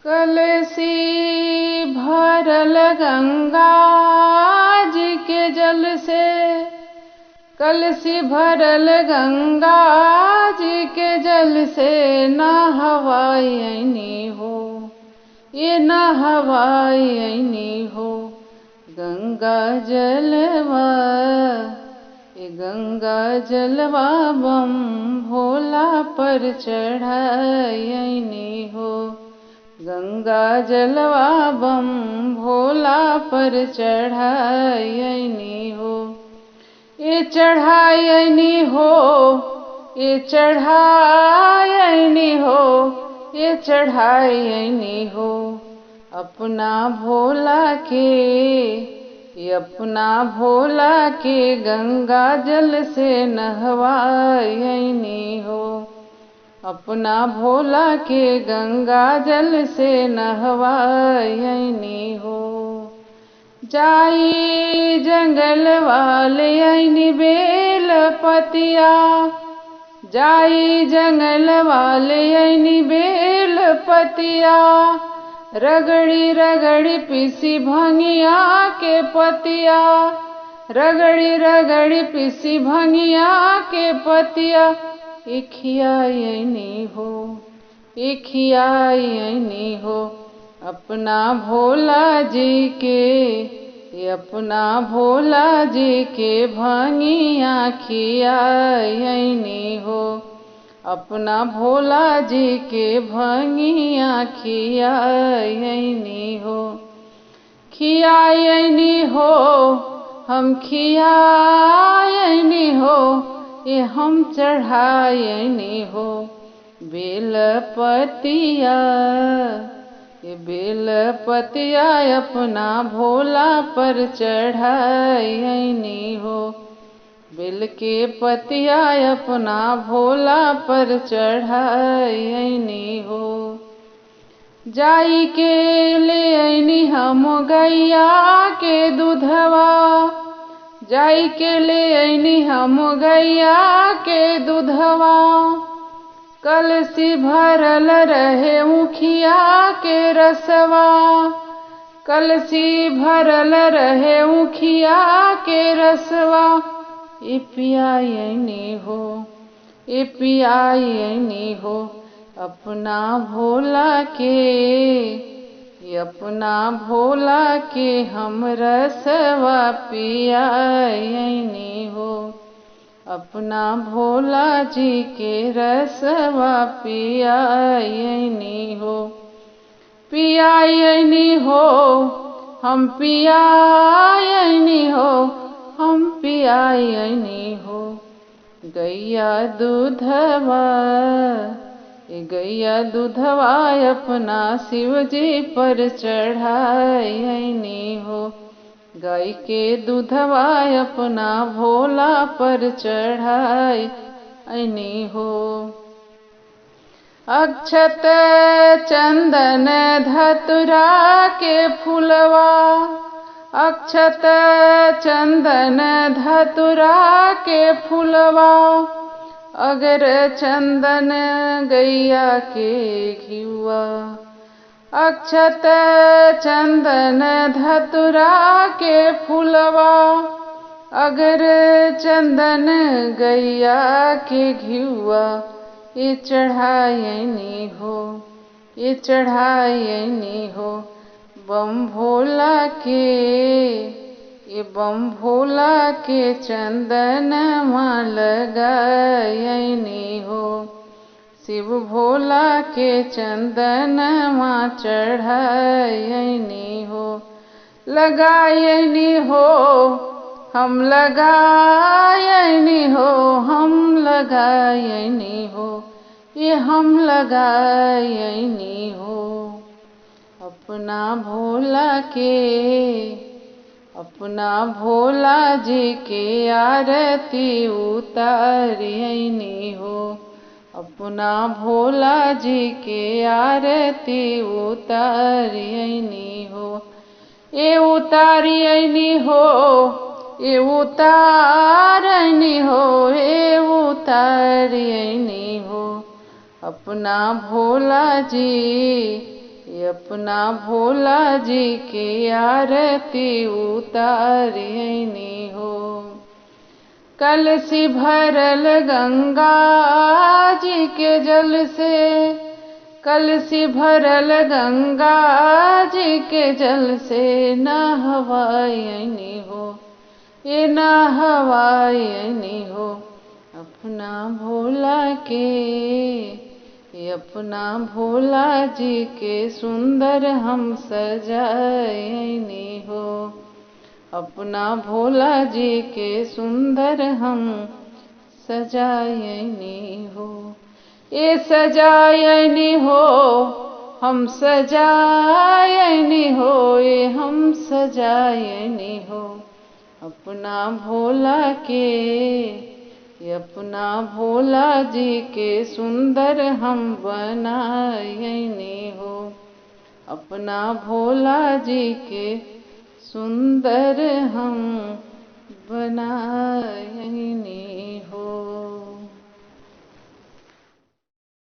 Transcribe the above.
कलसी भरल गंगा जी के जल से, कलसी भरल गंगा जी के जल से नहवाई ऐनी हो, ये नहवाई ऐनी हो। गंगा जलवा ये गंगा जलवा बम भोला पर चढ़ाई ऐनी हो। गंगा जलवा बम भोला पर चढ़ाई ऐनी हो। ये चढ़ाई ऐनी हो, ये चढ़ाई ऐनी हो, ये चढ़ाई ऐनी हो। अपना भोला के, ये अपना भोला के गंगा जल से नहवाई ऐनी हो। अपना भोला के गंगा जल से नहवाई ऐनी हो। जाई जंगल वाले ऐनी बेल पतिया, जाई जंगल वाले ऐनी बेल पतिया। रगड़ी रगड़ी पीसी भंगिया के पतिया, रगड़ी रगड़ी पीसी भंगिया के पतिया। इखियाई ऐनी हो, इखियाई ऐनी हो। अपना भोला जी के, ये अपना भोला जी के भंगिया खियाई ऐनी हो। अपना भोला जी के भंगिया खियाई ऐनी हो। खियाई ऐनी हो, हम खियाई ऐनी हो, ये हम चढ़ाई ऐनी हो। बेल पतिया, ये बेल पतिया अपना भोला पर चढ़ाई ऐनी हो। बेल के पतिया अपना भोला पर चढ़ाई ऐनी हो। जाई के ले ऐनी हम गैया के दूधवा, जाई के ले ऐनी हम गैया के दूधवा। कलसी भरल रहे उखिया के रसवा, कलसी भरल रहे उखिया के रसवा। ये पियाई ऐनी हो, ये पियाई ऐनी हो। अपना भोला के, ये अपना भोला के हम रसवा पियाई ऐनी हो। अपना भोला जी के रसवा पियाई ऐनी हो। पियाई ऐनी हो, हम पियाई ऐनी हो, हम पियाई ऐनी हो। गैया दूधवा, ये गैया दूधवा अपना शिव जी पर चढ़ाई ऐनी हो। गाय के दूधवा अपना भोला पर चढ़ाई ऐनी हो। अक्षत चंदन धतुरा के फूलवा, अक्षत चंदन धतुरा के फूलवा। अगर चंदन गैया के घिउआ, अक्षत चंदन धतुरा के फूलवा। अगर चंदन गैया के घिउआ, ये चढ़ाई ऐनी हो, ये चढ़ाई ऐनी हो। बम भोला के, ये बम भोला के चंदन माँ लगाई ऐनी हो। शिव भोला के चंदन माँ चढ़ाई ऐनी हो। लगाई ऐनी हो, हम लगाई ऐनी हो, हम लगाई ऐनी हो, ये हम लगाई ऐनी हो। अपना भोला के, अपना भोला जी के आरती उतारी ऐनी हो। अपना भोला जी के आरती उतारी ऐनी हो। ये उतारी ऐनी हो, ये उतार ऐनी हो, ये उतारी ऐनी हो। अपना भोला जी, ये अपना भोला जी के आरती उतारियनी हो। कलसी भरल गंगा जी के जल से, कलसी भरल गंगा जी के जल से नहवायनी हो, ये नहवायनी हो अपना भोला के। ये अपना भोला जी के सुंदर हम सजायनी हो, अपना भोला जी के सुंदर हम सजायनी हो। ये सजायनी हो हम सजायनी हो, ये हम सजायनी हो अपना भोला के। ये अपना भोला जी के सुंदर हम बनायनी हो, अपना भोला जी के सुंदर हम बनायनी